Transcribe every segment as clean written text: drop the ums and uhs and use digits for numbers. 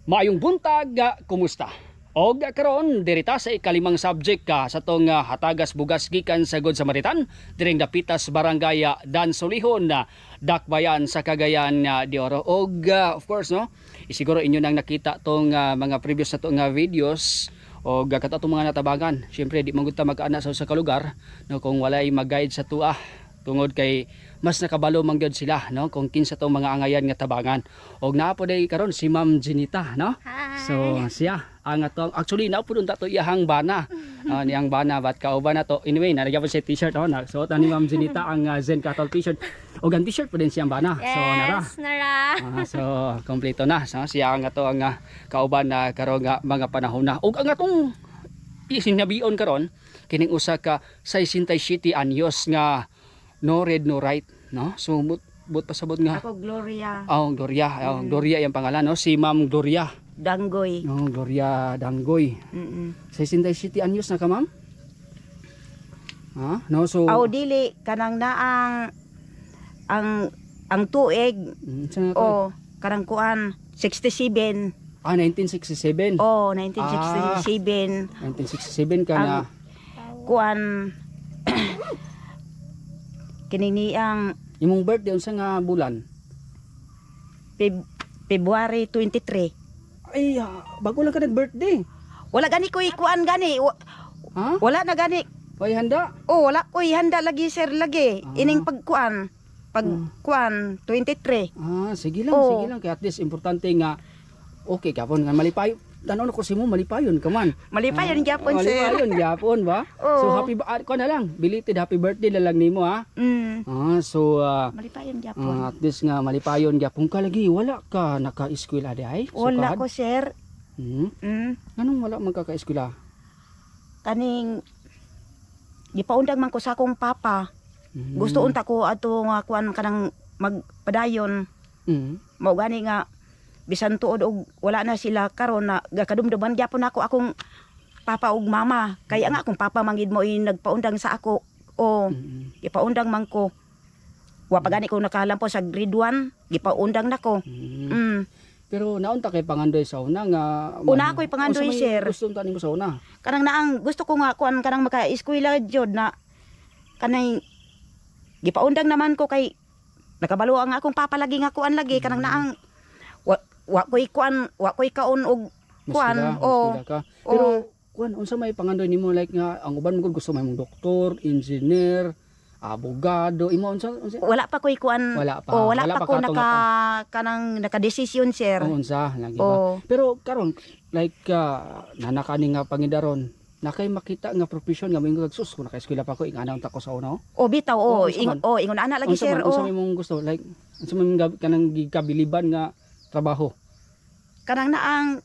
Maayong buntag, kumusta? Og karon dirita sa ikalimang subject ka sa tong hatagas bugas gikan sa God Samaritan diring dapitas barangay Dansolihon na Dakbayan sa Cagayan de Oro. Og of course no, isiguro inyo nang nakita tong mga previous na tong videos og kato tong mga natabangan. Syempre di man gud ta mag-ana sa kalugar no kung walay mag-guide sa tuah tungod kay mas nakabalo man gyud sila no kung kinsa tong mga angayan nga tabangan. Og naa po day karon si Ma'am Jenita no. Hi. So siya ang atong actually naa po to iyahang bana. Niyang bana bat kauban na to. Anyway, naragyan po siya t-shirt oh nagsuot ni Ma'am Jenita ang Zen Cattle t-shirt. Og ang t-shirt po din siyang bana. Yes, So nara. So kompleto na. So siya ang ato ang kauban na karon nga mga panahon na. Og ang atong isinabion karon kining usa ka 67 anyos nga no read no write no. So but pasabot nga Ako Gloria Gloria. Gloria yung pangalan no. Si Ma'am Gloria Danggoy. no, Gloria Danggoy. 67 anyos na ka ma'am? Ha? No, so Aw dili kanang naang ang tuig saan nga ka? o kanang kuan 67. 1967. Oh, 1967 1967 ka na. kuan kinini ang Imong birthday unsa nga bulan? February 23. Ay, bago lang ka nag-birthday. Wala gani ko kuan gani. Ha? Wala na gani. Ay, handa. Oh, wala ko handa lagi sir lagi. Ining pagkuan. Pagkuan 23. Sige lang, Oh. sige lang. Kaya at least importante nga okay kapon nga malipayo. Tanaw ko si mo malipayon ka man. Malipayon gyapon sir. Malipayon gyapon ba? Oo. So ko na lang. Belated happy birthday na lang nimo ha. So Malipayon gyapon. at least nga malipayon gyapon ka lagi. Wala ka naka-eskwela di ay? Wala ko sir. Anong wala man ka ka-eskwela? Kaning gipaundang man ko sa akong papa. Gusto unta ko ato nga kuan kanang magpadayon. Mao gani nga bisan tuod og wala na sila karon na gakadumduman gyapon ako akong papa ug mama. Kaya nga akong papa mangid mo nagpaundang sa ako. Gipaundang man ko. Wa pa gani ko nakalampo sa grade 1, gipaundang nako. Pero naunta kay pangandoy sa una nga Una ako'y pangandoy, unsa may sir. Gusto unta nimo sa una. Kanang naang gusto ko nga kuan kanang maka-eskwela jud na kanay gipaundang naman ko kay nakabalo ang akong papa lagi nga kuan lagi kanang naang wa ko'y kuan wa ko'y kaon og kuan Mas ka. Pero kuan unsa may pangandoy nimo like nga ang uban mo gusto may mong doktor, engineer, abogado, imo unsa wala pa ko'y kuan Wala pa. wala Wala pa pa ko katong kanang naka-desisyon sir. unsa lagi ba? Pero karon like nanakani nga pangidaron nakay makita nga profession nga mingo sus kung naka-eskwela pa ko ingana unta ko sa una Bitaw unsa man? ingon ana lagi sir Unsa may mong gusto like unsa man kanang gikabiliban nga trabaho? kanang naang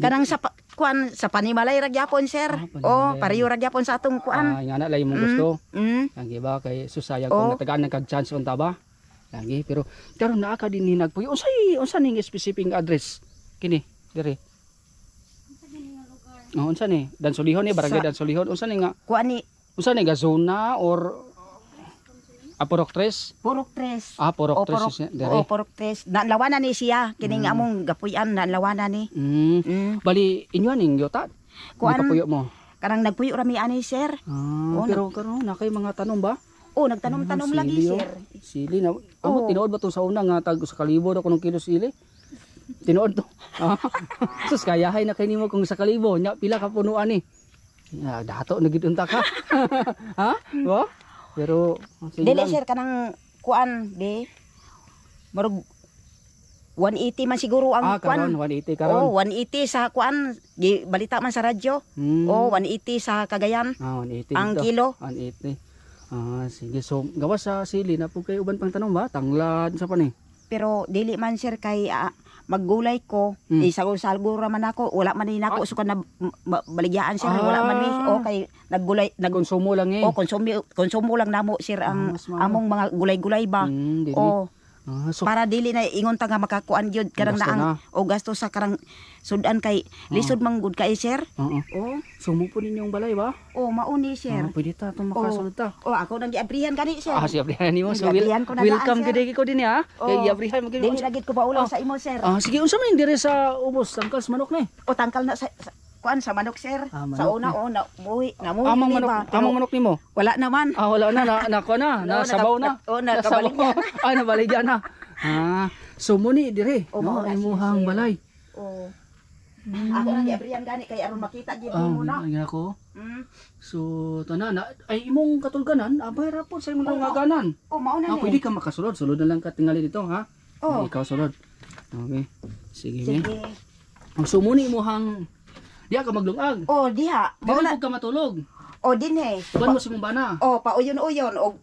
kanang sa kuan sa panimalay ra gyapon sir. Panimalay. Pareho ra gyapon sa atong kuan. Ingana lay mong gusto. Mm. Lagi ba kay susayang kung natagaan nagkag chance unta ba? Lagi pero karon naa ka din ni nagpuyo. Unsa ning specific address kini dire? Unsa ni? Dansolihon ni barangay Dansolihon. Unsa ni nga? Kuan ni Unsa ni ga zona or Purok 3? Purok 3. Purok 3 dire. Purok 3. Nanlawanan ni siya kining among gapuy-an nanlawanan ni. Bali inyo ning yuta. Kuan Puyo mo. kanang nagpuyo ra mi ani sir. Pero karon na kay mga tanom ba? Nagtanom-tanom lagi Sili, sir. Sili na. Amo tinuod ba to sa una nga tag sa kalibo daw kuno kilo sili? Tinuod to. Sus kayahay na kay nimo kung sa kalibo nya pila ka punuan ni. Dato na gid unta ka. Ha? Wa? Pero Dili sir kanang kuan be. Murag 180 man siguro ang kuan. Karon 180 karon. 180 sa kuan, balita man sa radyo. 180 sa Cagayan. 180 ang dito. kilo. 180. Sige. So gawas sa sili na po kay uban pang tanom ba? Tanglad sa pa ni. Pero dili man sir kay maggulay ko, isagol-salgo ra man ako, wala man din ako sukan na baligyan sir, wala man ni kay naggulay Konsumo lang konsumo lang namo sir ang mas mao. among mga gulay-gulay ba. Dili. So para dili na ingon ta nga makakuan gyud karang Gasto naang o gasto sa karang sudan kay lisod man gud kay sir. Oo. Oh, Sumo po ninyong balay ba? oh mauni sir. Pwede ta itong makasunod ta. Oh, ako nang giabrihan kani sir. Siya abrihan nimo. So Giabrihan ko na welcome daan, sir. gid ko din ha. Kay Oh. giabrihan mo gid. Dili lagit ko baulaw sa imo sir. Sige, unsa man dire sa ubos tangkas manok ni? O tangkal na sa kuan sa manok sir. Manok Sa una na muhi Among manok, among manok nimo. wala naman. Wala na kuan na, No, nasabaw na. Oh, nakabaligya na. Nabaligya na. So muni dire, Oh, no, mauna siya, imuhang sir. balay. Oh. Ako nang giabrihan gani kay aron makita gyud mo na. Gina ko. Mm. So tanan na ay imong katulganan, abay ra po sa imong ngaganan. Oh, mao na Pwede ka makasulod, sulod na lang ka tingali dito ha. Oh. Ikaw sulod. Okay. Sige, me. Sige. Ang sumuni imuhang diha ka maglungag. Oh, diha. Mao Dili na. po ka matulog. Oh, dinhe. Tuban mo sa imong bana. Oh, pauyon-uyon og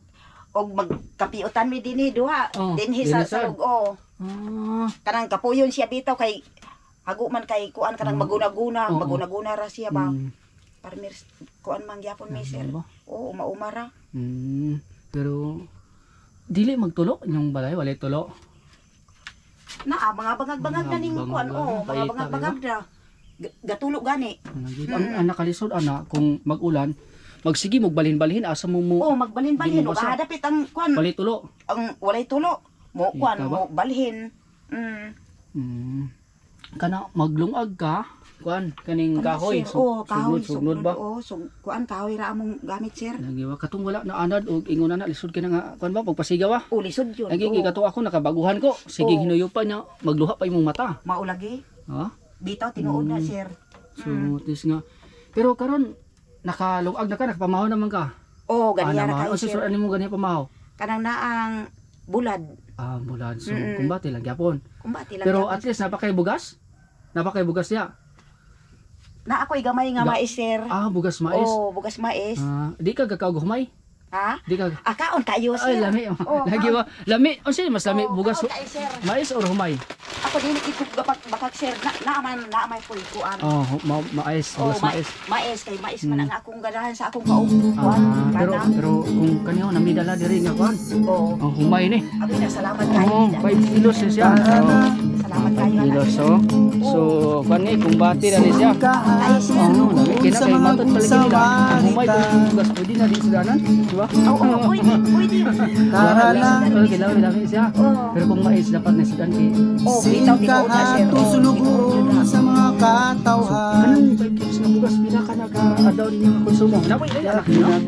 magkapiutan mi dinhi duha. Oh, Dinhi sa dinhi, sir. salog. Oh. Kanang kapuyon siya bitaw kay hago man kay kuan kanang maguna-guna, Oo. maguna-guna ra siya ba. Mm. Parmir kuan man gyapon mi sir. Ba? Oo, maumara. Pero dili magtulo inyong balay, walay tulo. Na mga bangag-bangag na ning kuan. Oh, mga Paita, bangag-bangag na. Gatulo gani. Ang nakalisod ana kung mag-ulan, magsige magbalhin-balhin asa mo mo Oh, magbalhin-balhin Di mo og basa. hadapit ang kuan. walay tulo. Ang walay tulo. Mo kuan, Kita ba? mo balhin. Kana maglungag ka, kuan kaning kahoy. Oh, kahoy. Sugnod ba? Oh, kuan kahoy ra among gamit sir. Lagi wa katong wala na anad og ingon na lisod kina nga kuan ba pagpasigaw wa. Oh, lisod yun. Lagi Oh. kato ako nakabaguhan ko. Sige Oo. hinuyo pa niya, magluha pa imong mata. Maulagi. Ha? Bitaw tinuod na sir. So this nga. Pero karon nakalungag na ka, nakapamahaw naman ka. Oh, ganiya naman. ra kayo O sir. susuran mo ganyan pamahaw. Kanang naang bulad. Bulan. So kumbati lang gyapon. Kumbati lang. Pero gyapon. at least napakay bugas. Napakay bugas niya. na ako'y gamay nga mais sir. Bugas mais. Oh, bugas mais. Di ka gakaw humay. Ha? Di ka. Kaon kayo sir. Ay lami. Oh, Lagi ba? Lami. O sige mas lami Oh, bugas. kaon kayo, sir. Mais or humay? Ako dili ito bakag sir. Naamay ko kuan. Mais, Oh, bugas mais. mais kay mais man ang akong ganahan sa akong kaupuan. Pero kung kaniyo namidala diri nga kuan. Oh, Ang humay ni. abi na salamat kayo. 5 kilos siya. Salamat kayo. Kilos so kuan ni kung bati na ni siya. Kayo sir. Lami kina kay matod pala nila. Ang humay kung bugas pwede na di siganan, di ba? Oo, pwede. Lami siya. Oh. Pero kung mais dapat na sigan kay Oh, bitaw tinuod na sir. Oh, Sulugo sa mga katawhan. kanang 5 kilos nga bugas pila ka naka-adaw ninyo nga konsumo. Naway ay anak niyo. kuan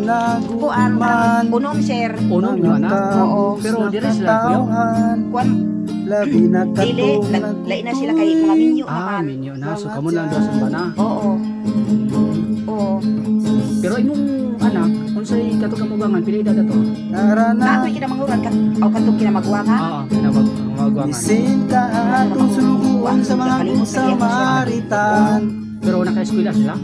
Nakatulaguman. unom sir. Uno niyo na. Oo. Pero diri sila kuya. Kuan Labi na dili lain na sila kay mga minyo naman. Minyo na. So kamo lang daw sa bana. Oo. Oo. Pero imong anak, unsay kato kamugangan pila edad ato? Na Narana. ako'y kinamanghuran ka o katong kinamagwanga. Kinamagwangan. Isin ka atong suluguan sa mga Samaritan. Pero naka-eskwela sila?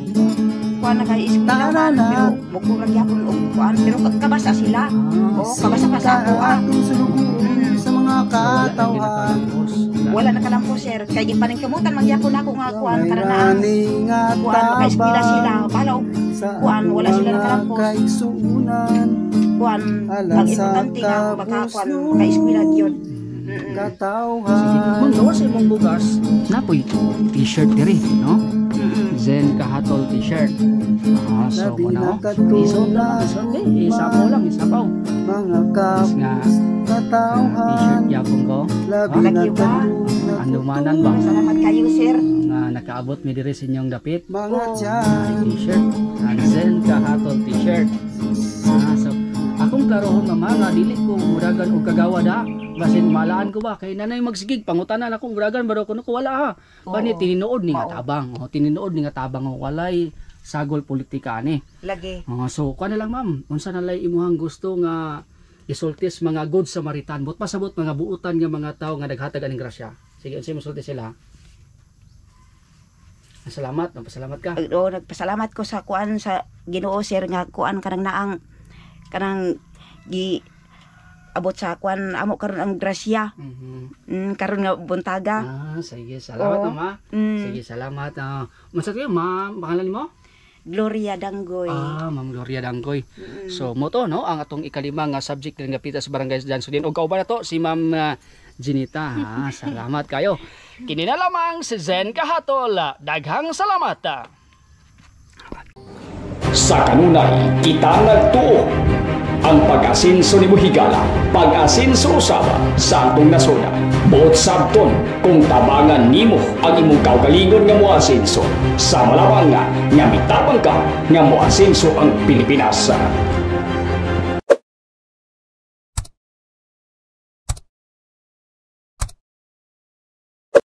Kuan na kay eskwela man pero mugurag yapon og kuan pero kabasa sila. Oo, kabasa pa sa ako Atong suluguan sa mga katawhan. Wala na kalampos sir. Kay gipaningkamutan magyapon ako nga kuan May kanang raning at kuan maka-eskwela sila. Balaw sa kuan, wala sila mga nakalampos. kaigsuunan. kuan Alang ang sa importante nga makakuan kabuslo. maka-eskwela gyud. Katawhan. Kung gawa sa imong bugas, napoy t-shirt diri, no? Zen kahatol t-shirt. So Labi kuna na oh. Isod lang, isod eh. Isapaw lang, isapaw. Mga Tapos nga, katawhan. t-shirt yapon ko. Labi na Lagi ba? Andumanan ba? Salamat kayo sir. Nga nakaabot mi diri sa inyong dapit. mga tiyan. T-shirt. Zen kahatol t-shirt. So, akong klarohon mama nga dili ko muragan og kagawa da. Basin malaan ko ba kay nanay magsigig pangutanan akong muragan baro kuno ko wala ha. Pani tininood ni nga tabang. Tininood ni nga tabang walay sagol politika ani. Lagi. So kuan na lang ma'am, unsa na lay imuhang gusto nga isultis mga good Samaritan but pasabot mga buutan nga mga tawo nga naghatag aning grasya. Sige unsay mosulti sila? Salamat, nagpasalamat ka. O nagpasalamat ko sa kuan sa Ginoo sir nga kuan kanang naang kanang gi abot sa kuan amo karon ang grasya. Karon nga buntaga. Sige, salamat Oo. mama. Mm. Sige, salamat. Unsa kayo, ma? Pangalan mo? Gloria Danggoy. Ma'am Gloria Danggoy. So mo to no ang atong ikalimang nga subject diri nga pita sa barangay Dansulin. Og kauban na to si Ma'am Jinita. Salamat kayo. Kini na lamang si Zen Kahatol. Daghang salamat. Sa kanunay, kita nagtuo ang pag-asinso ni Higala, pag-asinso usaba sa atong nasona. Buot sabton kung tabangan nimo ang imong kaugalingon nga moasinso sa malawang nga mitapang ka nga moasinso ang Pilipinas.